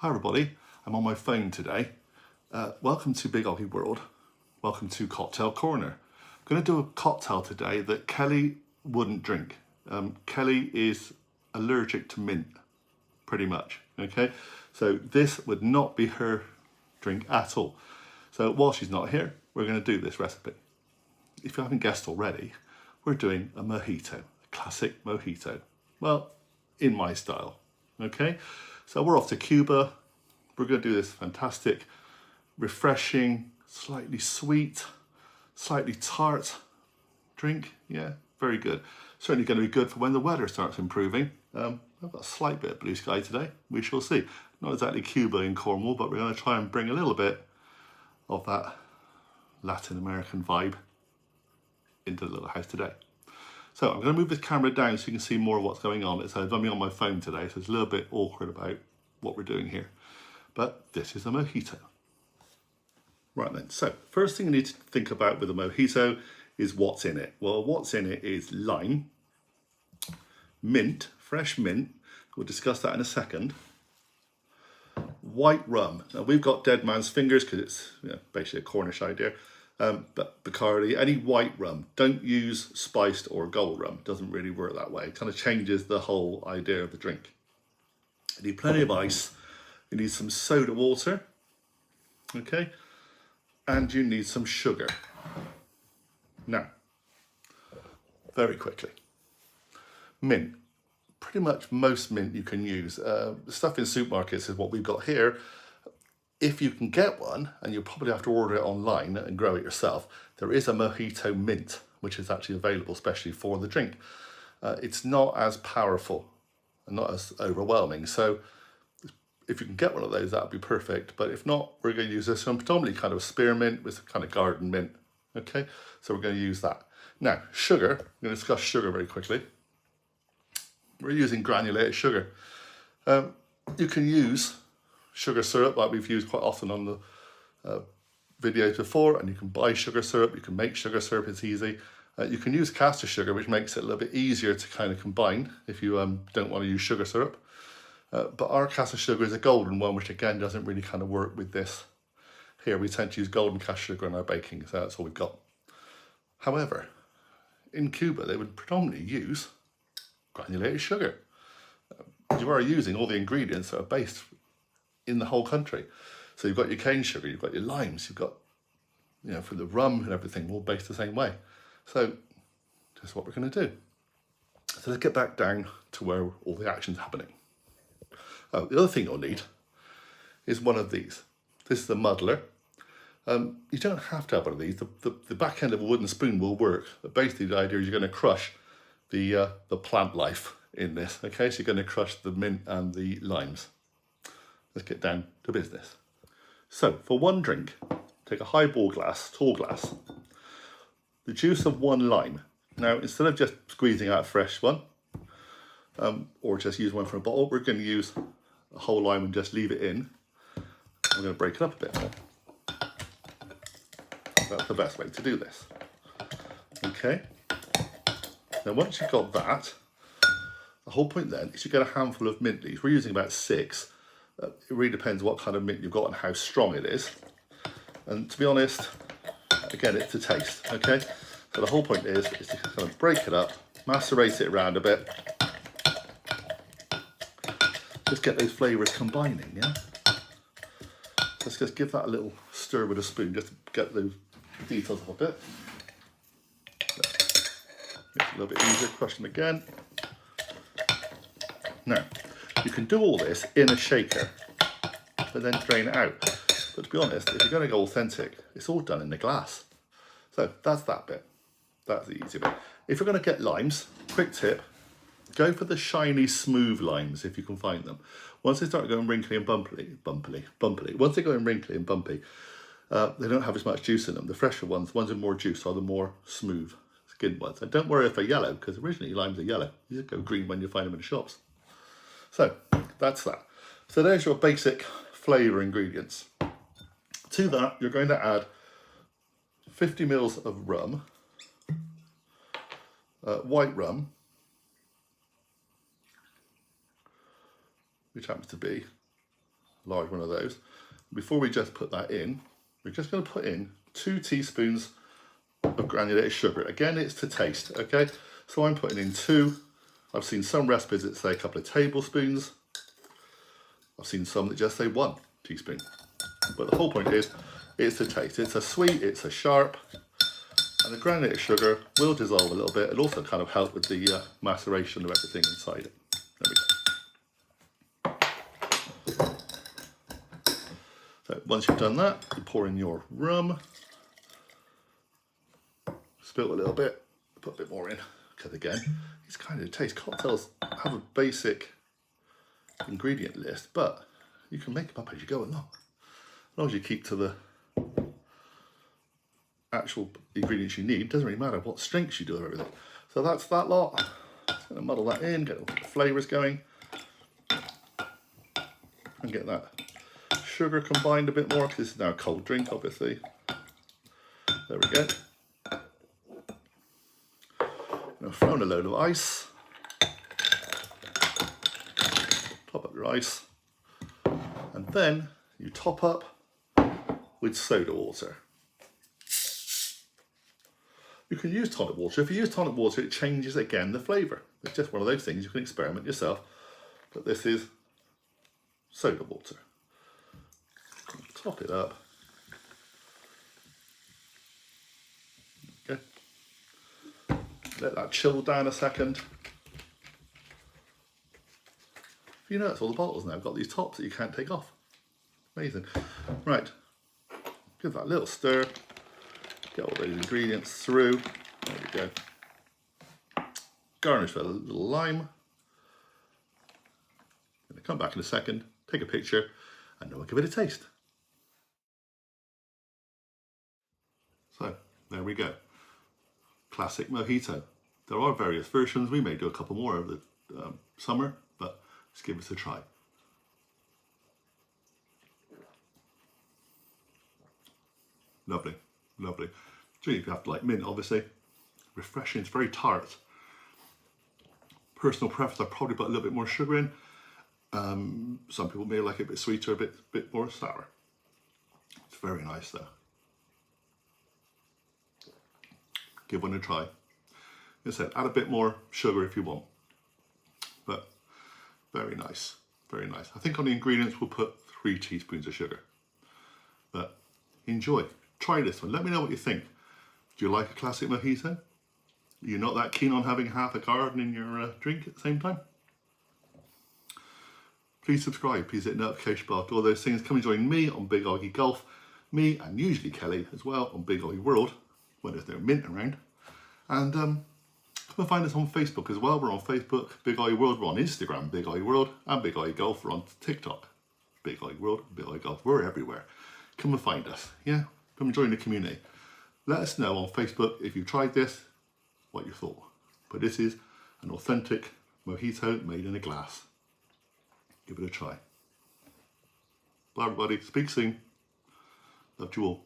Hi everybody, I'm on my phone today. Welcome to Big Oggie World. Welcome to Cocktail Corner. I'm going to do a cocktail today that Kelly wouldn't drink. Kelly is allergic to mint, pretty much, okay? So this would not be her drink at all. So while she's not here, we're going to do this recipe. If you haven't guessed already, we're doing a mojito, a classic mojito. Well, in my style, okay? So we're off to Cuba. We're going to do this fantastic, refreshing, slightly sweet, slightly tart drink. Yeah, very good. Certainly going to be good for when the weather starts improving. I've got a slight bit of blue sky today. We shall see. Not exactly Cuba in Cornwall, but we're going to try and bring a little bit of that Latin American vibe into the little house today. So I'm going to move this camera down so you can see more of what's going on. It's only on my phone today, so it's a little bit awkward about what we're doing here. But this is a mojito. Right then, so first thing you need to think about with a mojito is what's in it. Well, what's in it is lime, mint, fresh mint. We'll discuss that in a second. White rum. Now we've got dead man's fingers because it's basically a Cornish idea. But Bacardi, any white rum, don't use spiced or gold rum. It doesn't really work that way. It kind of changes the whole idea of the drink. You need plenty of ice. You need some soda water, okay? And you need some sugar. Now, very quickly. Mint. Pretty much most mint you can use. The stuff in supermarkets is what we've got here. If you can get one, and you'll probably have to order it online and grow it yourself, there is a mojito mint, which is actually available especially for the drink. It's not as powerful and not as overwhelming. So if you can get one of those, that would be perfect. But if not, we're going to use this one, predominantly kind of spearmint with kind of garden mint. Okay, so we're going to use that. Now, sugar, we're going to discuss sugar very quickly. We're using granulated sugar. You can use sugar syrup like we've used quite often on the videos before, and you can buy sugar syrup, you can make sugar syrup, it's easy. You can use caster sugar, which makes it a little bit easier to kind of combine if you don't want to use sugar syrup. But our caster sugar is a golden one, which again doesn't really kind of work with this. Here we tend to use golden caster sugar in our baking, so that's all we've got. However, in Cuba they would predominantly use granulated sugar. You are using all the ingredients that are based in the whole country. So you've got your cane sugar, you've got your limes, you've got, for the rum and everything, all based the same way. So that's what we're going to do. So let's get back down to where all the action's happening. Oh, the other thing you'll need is one of these. This is a muddler. You don't have to have one of these. The back end of a wooden spoon will work. But basically the idea is you're going to crush the plant life in this. Okay, so you're going to crush the mint and the limes. Let's get down to business. So for one drink, take a highball glass, tall glass, the juice of one lime. Now, instead of just squeezing out a fresh one, or just use one from a bottle, we're going to use a whole lime and just leave it in. I'm going to break it up a bit more. That's the best way to do this. Okay. Now, once you've got that, the whole point then is you get a handful of mint leaves. We're using about 6. It really depends what kind of mint you've got and how strong it is. And to be honest, again, it's a taste, okay? So the whole point is to kind of break it up, macerate it around a bit. Just get those flavours combining, yeah? Let's just give that a little stir with a spoon, just to get those details up a bit. Make it a little bit easier, crush them again. Now, you can do all this in a shaker, but then drain it out. But to be honest, if you're going to go authentic, it's all done in the glass. So that's that bit. That's the easy bit. If you're going to get limes, quick tip, go for the shiny, smooth limes if you can find them. Once they start going wrinkly and bumpy, once they go in wrinkly and bumpy, they don't have as much juice in them. The fresher ones, the ones with more juice, are the more smooth skinned ones. And don't worry if they're yellow, because originally limes are yellow. You just go green when you find them in the shops. So that's that. So there's your basic flavour ingredients. To that, you're going to add 50 mils of rum, white rum, which happens to be large one of those. Before we just put that in, we're just going to put in 2 teaspoons of granulated sugar. Again, it's to taste, okay? So I'm putting in 2. I've seen some recipes that say a couple of tablespoons. I've seen some that just say 1 teaspoon. But the whole point is, it's to taste. It's a sweet, it's a sharp, and the granulated sugar will dissolve a little bit. It'll also kind of help with the maceration of everything inside it. There we go. So once you've done that, you pour in your rum. Spill a little bit, put a bit more in, because again, it's kind of taste. Cocktails have a basic ingredient list, but you can make them up as you go along. As long as you keep to the actual ingredients you need, it doesn't really matter what strengths you do of everything. So that's that lot. Just going to muddle that in, get all the flavours going, and get that sugar combined a bit more, because this is now a cold drink, obviously. There we go. Now throw in a load of ice. Top up your ice. And then you top up with soda water. You can use tonic water. If you use tonic water, it changes again the flavour. It's just one of those things you can experiment yourself. But this is soda water. Top it up. Okay. Let that chill down a second. You notice all the bottles now have got these tops that you can't take off. Amazing. Right. Give that a little stir. Get all those ingredients through. There we go. Garnish with a little lime. I'm going to come back in a second, take a picture, and then we'll give it a taste. So, there we go. Classic mojito. There are various versions. We may do a couple more over the summer, but let's give it a try. Lovely, lovely. You have to like mint, obviously. Refreshing, it's very tart. Personal preference, I probably put a little bit more sugar in. Some people may like it a bit sweeter, a bit more sour. It's very nice though. Give one a try. As I said, add a bit more sugar if you want. But very nice, very nice. I think on the ingredients we'll put 3 teaspoons of sugar. But enjoy, try this one. Let me know what you think. Do you like a classic mojito? You're not that keen on having half a garden in your drink at the same time? Please subscribe, please hit the notification bell, do all those things. Come and join me on Big Oggie Golf, me and usually Kelly as well on Big Oggie World, when there's no mint around. And come and find us on Facebook as well. We're on Facebook, Big Oggie World. We're on Instagram, Big Oggie World, and Big Oggie Golf. We're on TikTok, Big Oggie World, Big Oggie Golf. We're everywhere. Come and find us, yeah? Come and join the community. Let us know on Facebook if you've tried this, what you thought. But this is an authentic mojito made in a glass. Give it a try. Bye everybody, speak soon. Love you all.